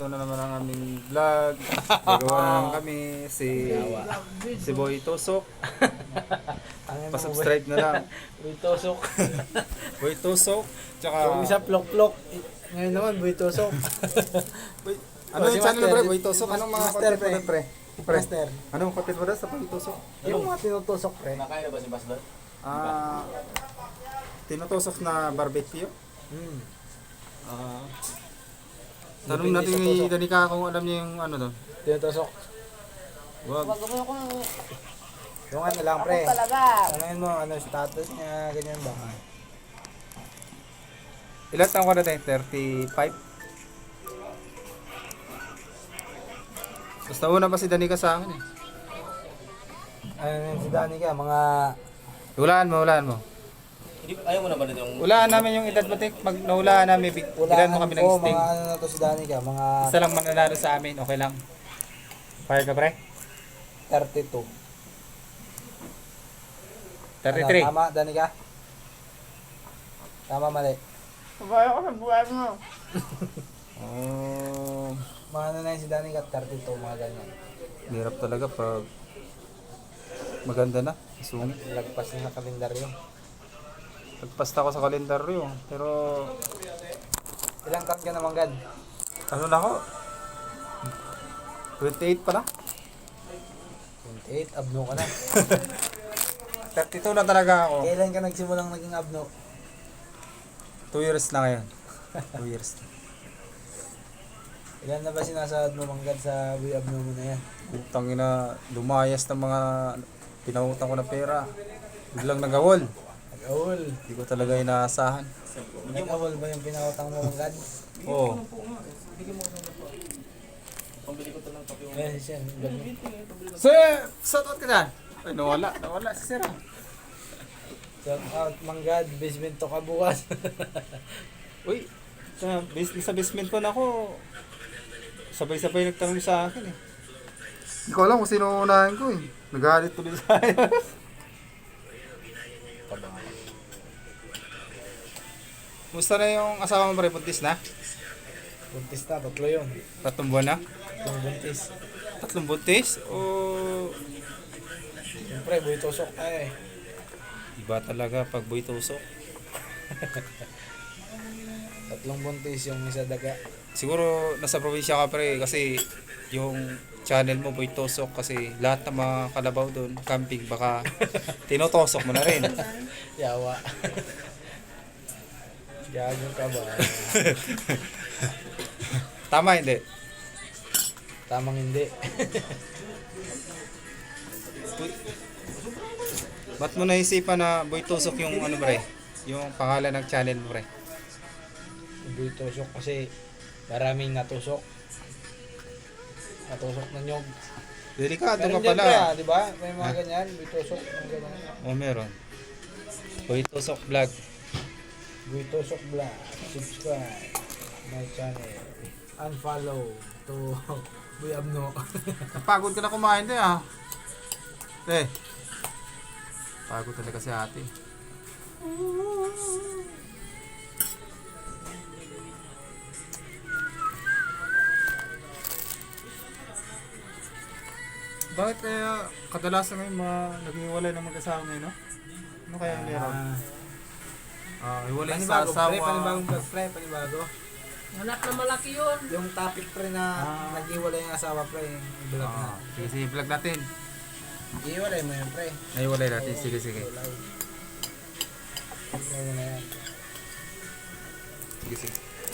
Ito na naman ang aming vlog. Gagawa na naman kami si Boy Tusok. Pa-subscribe na lang. Boy Tusok. Boy Tusok. Tsaka Yung isa plok-plok. Ngayon naman, Boy Tusok. ano yung channel mo, pre? Boy Tusok. Anong mga Master, content mo doon, pre? Master. Anong content mo doon sa Boy Tusok? Yung mga tinutusok, pre. Nakain na ba si Basdor? Tinutusok na barbecue. Tanong Depende natin sa ni tusok. Danica kung alam niya yung ano doon. Tinutusok. Wag. Yung ano lang, pre. Talaga. Ano mo, ano status niya, ganyan ba? Ilan taong ka na tayo? 35? Basta una pa si Danica sa akin eh. Ano yun si Danica, mga... Hulaan mo. Hindi, ayaw mo naman yung... Hulaan namin yung edad mo, Tek. Pag nahulaan namin, bigyan mo kami ng sting. Mga ano na to si Danica, mga Isa lang mananalo sa amin, okay lang. Fire ka, pre? 32. 33. Ano, tama, Danica? Tama, mali. Sabay ako sa buhay mo. Oh, Mga ano na yun si Danica, 32, mga ganyan. hirap talaga pag maganda na. Sungit. Lagpas na sa kalendaryo. Nagpasta ko sa kalendaryo. Pero, Ilang taon ka naman, Gad? ano na ako? 28 pa lang. 28, abno ka na. 32 na talaga ako. Kailan ka nagsimulang naging abno? 2 years na ngayon. 2 years na. Ilan na ba sinasahod mo, Manggad, sa buhay abno mo na yan? Utang ina, lumayas ng mga pinautang ko na pera. Biglang nagawol. Nag-awol. Hindi ko talaga inaasahan. Nag-awol ba yung pinautang mo, Manggad? Oo. Pambili ko to ng kape. Ayan siya. Sir! Shoutout ka dyan! Ay, nawala si Sir. Shout out, Manggad. Basement to ka bukas. Uy, sa basement ko na ako, sabay-sabay nagtanong sa akin eh. Hindi ko alam kung sino unahin ko eh. Nagalit tuloy sa akin. Musta na yung asawa mo, pre? Buntis na? Buntis na, tatlo yun. 3 buwan na? Yung buntis. 3 buntis? O Siyempre, buhay tusok tayo eh. iba talaga pag boy tusok. Tatlong buntis yung isa daga. Siguro nasa probinsya ka, pre, kasi yung channel mo boy tusok, kasi lahat ng mga kalabaw doon camping, baka tinotosok mo na rin. Yawa. Gago ka ba? Tama hindi? Tamang hindi. Ba't mo naisipan na boy tusok yung ano, pre? Yung pangalan ng channel mo, pre? Buhay tusok kasi maraming natusok. Natusok na nyog. Delikado Meron ka dyan, pala. pre, di ba? May mga ganyan, buhay tusok. Mga ganyan. Oh, meron. Boy tusok vlog. Buhay tusok vlog. Subscribe my channel. Unfollow to Buhay Abno. Napagod ka na kumain, te, ah. Te. Pagod talaga si ate. Bakit kaya kadalasan ngayon mga naghiwalay ng mag-asawa ngayon, no? Ano kaya ang meron? Hiwalay sa Panibago, asawa. pre, panibagong vlog, pre, panibago. Anak na malaki yun. Yung topic, pre, na nag-iwalay yung asawa, pre, yung vlog na. Sige, vlog natin. Iiwalay mo yun, pre. Hiwalay natin. Sige. Iiwalay mo na yan. Sige.